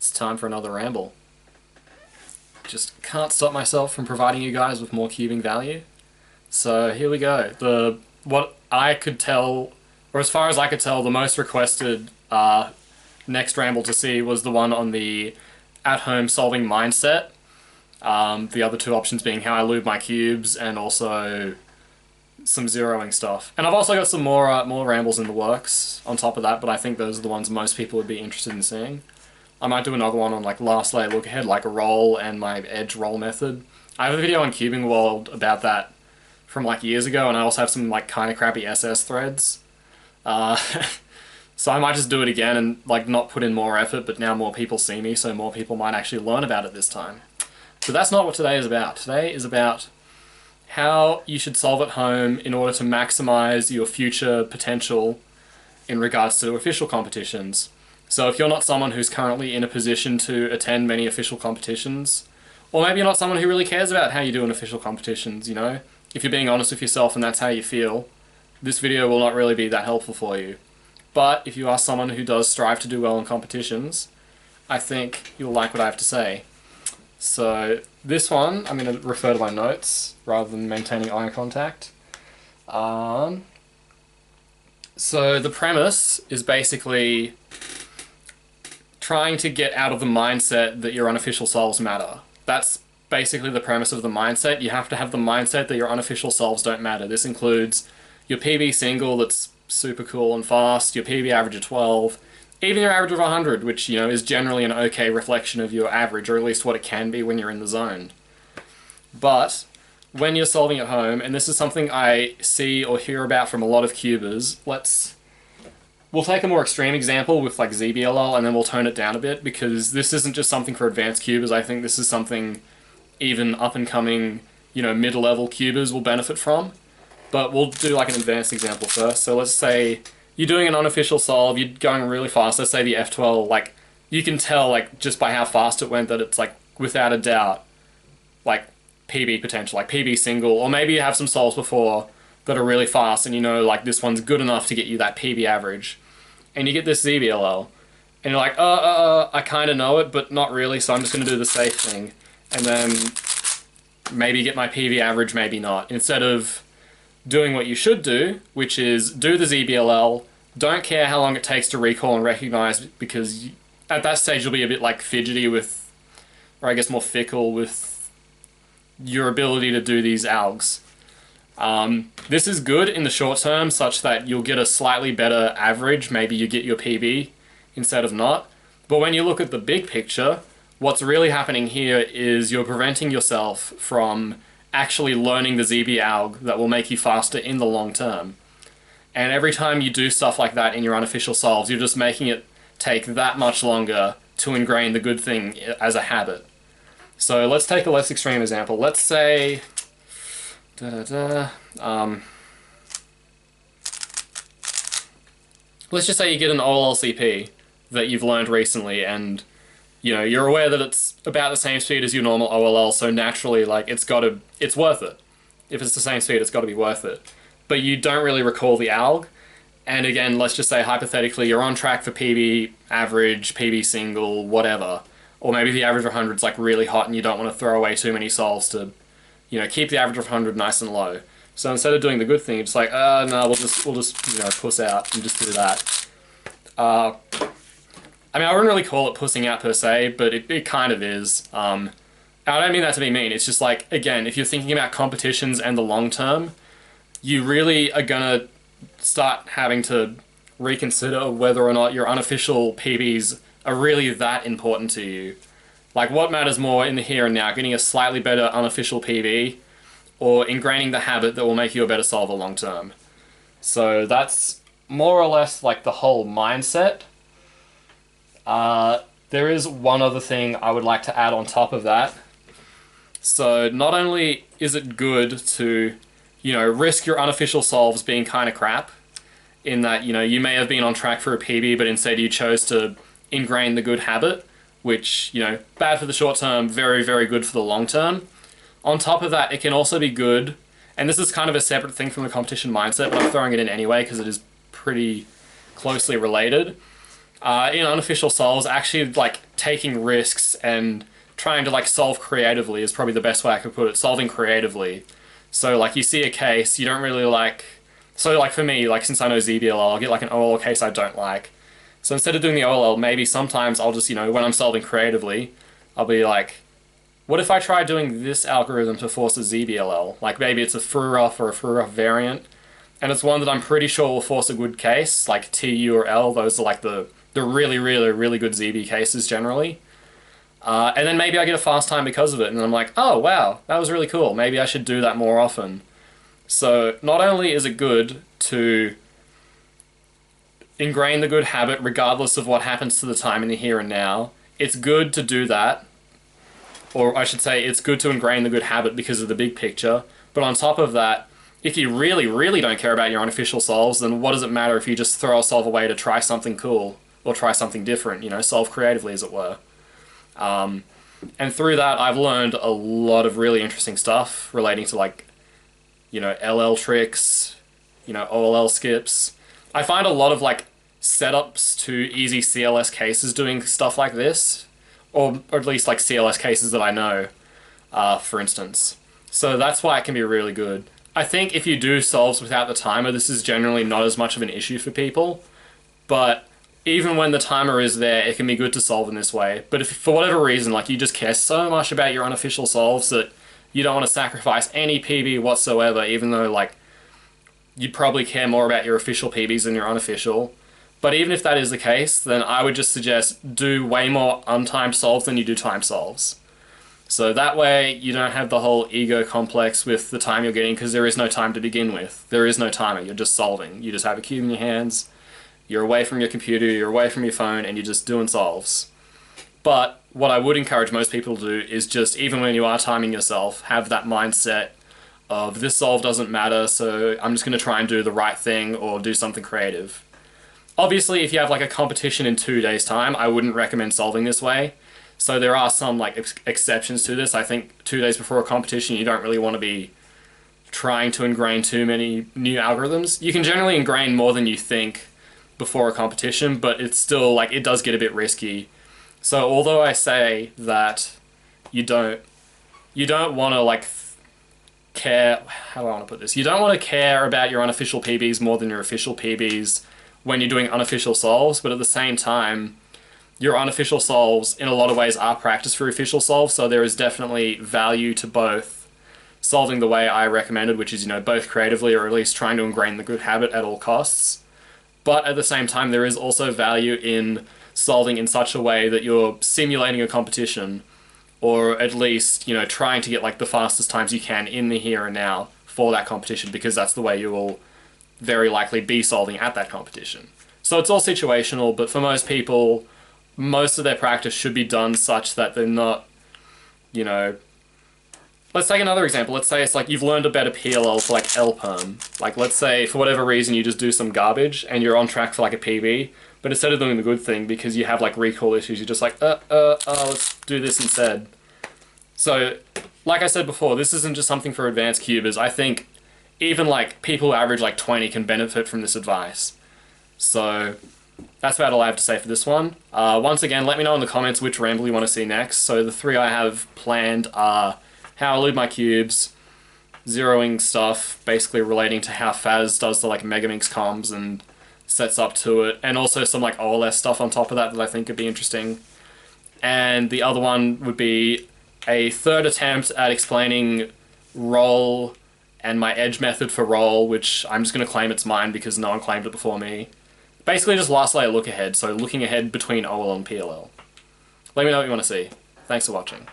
It's time for another ramble. Just can't stop myself from providing you guys with more cubing value. So here we go. What I could tell, or as far as I could tell, the most requested next ramble to see was the one on the at-home solving mindset. The other two options being how I lube my cubes and also some zeroing stuff. And I've also got some more rambles in the works on top of that, but I think those are the ones most people would be interested in seeing. I might do another one on like last layer look ahead, like a roll and my edge roll method. I have a video on Cubing World about that from like years ago, and I also have some like kind of crappy SS threads. So I might just do it again and like not put in more effort, but now more people see me, so more people might actually learn about it this time. But that's not what today is about. Today is about how you should solve at home in order to maximize your future potential in regards to official competitions. So if you're not someone who's currently in a position to attend many official competitions, or maybe you're not someone who really cares about how you do in official competitions, you know, if you're being honest with yourself and that's how you feel, this video will not really be that helpful for you. But if you are someone who does strive to do well in competitions, I think you'll like what I have to say. So this one, I'm going to refer to my notes rather than maintaining eye contact. So the premise is basically trying to get out of the mindset that your unofficial solves matter. That's basically the premise of the mindset. You have to have the mindset that your unofficial solves don't matter. This includes your PB single that's super cool and fast, your PB average of 12, even your average of 100, which, you know, is generally an okay reflection of your average, or at least what it can be when you're in the zone. But when you're solving at home, and this is something I see or hear about from a lot of cubers, we'll take a more extreme example with like ZBLL, and then we'll tone it down a bit, because this isn't just something for advanced cubers. I think this is something even up-and-coming, you know, mid-level cubers will benefit from. But we'll do like an advanced example first. So let's say you're doing an unofficial solve, you're going really fast, let's say the F12, like, you can tell, like, just by how fast it went that it's, like, without a doubt, like, PB potential, like PB single, or maybe you have some solves before that are really fast and you know, like, this one's good enough to get you that PB average. And you get this ZBLL, and you're like, I kind of know it, but not really, so I'm just going to do the safe thing. And then maybe get my PB average, maybe not. Instead of doing what you should do, which is do the ZBLL, don't care how long it takes to recall and recognize, because at that stage you'll be a bit like fidgety with, or I guess more fickle with your ability to do these algs. This is good in the short term, such that you'll get a slightly better average, maybe you get your PB instead of not. But when you look at the big picture, what's really happening here is you're preventing yourself from actually learning the ZB alg that will make you faster in the long term. And every time you do stuff like that in your unofficial solves, you're just making it take that much longer to ingrain the good thing as a habit. So let's take a less extreme example. Let's say let's just say you get an OLLCP that you've learned recently, and you know, you're aware that it's about the same speed as your normal OLL, so naturally, like, it's worth it. If it's the same speed, it's got to be worth it. But you don't really recall the alg, and again, let's just say hypothetically you're on track for PB average, PB single, whatever, or maybe the average of 100 is like really hot and you don't want to throw away too many solves to, you know, keep the average of 100 nice and low. So instead of doing the good thing, it's like, no, we'll just you know, puss out and just do that. I mean, I wouldn't really call it pussing out per se, but it kind of is. I don't mean that to be mean. It's just like, again, if you're thinking about competitions and the long term, you really are gonna start having to reconsider whether or not your unofficial PBs are really that important to you. Like, what matters more in the here and now, getting a slightly better unofficial PB, or ingraining the habit that will make you a better solver long term? So that's more or less like the whole mindset. There is one other thing I would like to add on top of that. So not only is it good to, you know, risk your unofficial solves being kind of crap, in that, you know, you may have been on track for a PB, but instead you chose to ingrain the good habit, which, you know, bad for the short term, very, very good for the long term. On top of that, it can also be good, and this is kind of a separate thing from the competition mindset, but I'm throwing it in anyway because it is pretty closely related. In unofficial solves, actually like taking risks and trying to like solve creatively is probably the best way I could put it. Solving creatively. So like you see a case, you don't really like. So like for me, like since I know ZBLL, I'll get like an OLL case I don't like. So instead of doing the OLL, maybe sometimes I'll just, when I'm solving creatively, I'll be like, what if I try doing this algorithm to force a ZBLL? Like maybe it's a Fruroff or a Fruroff variant, and it's one that I'm pretty sure will force a good case, like TU or L. Those are like the really, really, really good ZB cases generally. And then maybe I get a fast time because of it, and I'm like, oh wow, that was really cool. Maybe I should do that more often. So not only is it good to ingrain the good habit regardless of what happens to the time in the here and now, it's good to do that. Or I should say, it's good to ingrain the good habit because of the big picture. But on top of that, if you really, really don't care about your unofficial solves, then what does it matter if you just throw a solve away to try something cool or try something different, solve creatively as it were. And through that, I've learned a lot of really interesting stuff relating to like, LL tricks, OLL skips. I find a lot of like setups to easy CLS cases doing stuff like this, or at least like CLS cases that I know, for instance. So that's why it can be really good. I think if you do solves without the timer, this is generally not as much of an issue for people, but even when the timer is there, it can be good to solve in this way. But if for whatever reason, like you just care so much about your unofficial solves that you don't want to sacrifice any PB whatsoever, even though like you'd probably care more about your official PBs than your unofficial. But even if that is the case, then I would just suggest do way more untimed solves than you do timed solves. So that way you don't have the whole ego complex with the time you're getting, because there is no time to begin with. There is no timer, you're just solving. You just have a cube in your hands, you're away from your computer, you're away from your phone, and you're just doing solves. But what I would encourage most people to do is just, even when you are timing yourself, have that mindset of this solve doesn't matter, so I'm just going to try and do the right thing or do something creative. Obviously, if you have like a competition in 2 days' time, I wouldn't recommend solving this way. So there are some like exceptions to this. I think 2 days before a competition, you don't really want to be trying to ingrain too many new algorithms. You can generally ingrain more than you think before a competition, but it's still like, it does get a bit risky. So although I say that you don't want to like care, how do I want to put this? You don't want to care about your unofficial PBs more than your official PBs when you're doing unofficial solves, but at the same time, your unofficial solves in a lot of ways are practice for official solves, so there is definitely value to both solving the way I recommended, which is, both creatively or at least trying to ingrain the good habit at all costs. But at the same time, there is also value in solving in such a way that you're simulating a competition, or at least, trying to get like the fastest times you can in the here and now for that competition, because that's the way you will very likely be solving at that competition. So it's all situational, but for most people, most of their practice should be done such that they're not, let's take another example. Let's say it's like you've learned a better PLL for like LPerm. Like let's say for whatever reason you just do some garbage and you're on track for like a PB, but instead of doing the good thing because you have like recall issues, you're just like, let's do this instead. So, like I said before, this isn't just something for advanced cubers. I think even like people who average like 20 can benefit from this advice. So that's about all I have to say for this one. Once again, let me know in the comments which ramble you want to see next. So the 3 I have planned are how I loot my cubes, zeroing stuff, basically relating to how Faz does the like Megaminx comms and sets up to it, and also some like OLS stuff on top of that I think could be interesting. And the other one would be a third attempt at explaining roll and my edge method for roll, which I'm just going to claim it's mine because no one claimed it before me. Basically just last layer look ahead, so looking ahead between OL and PLL. Let me know what you want to see. Thanks for watching.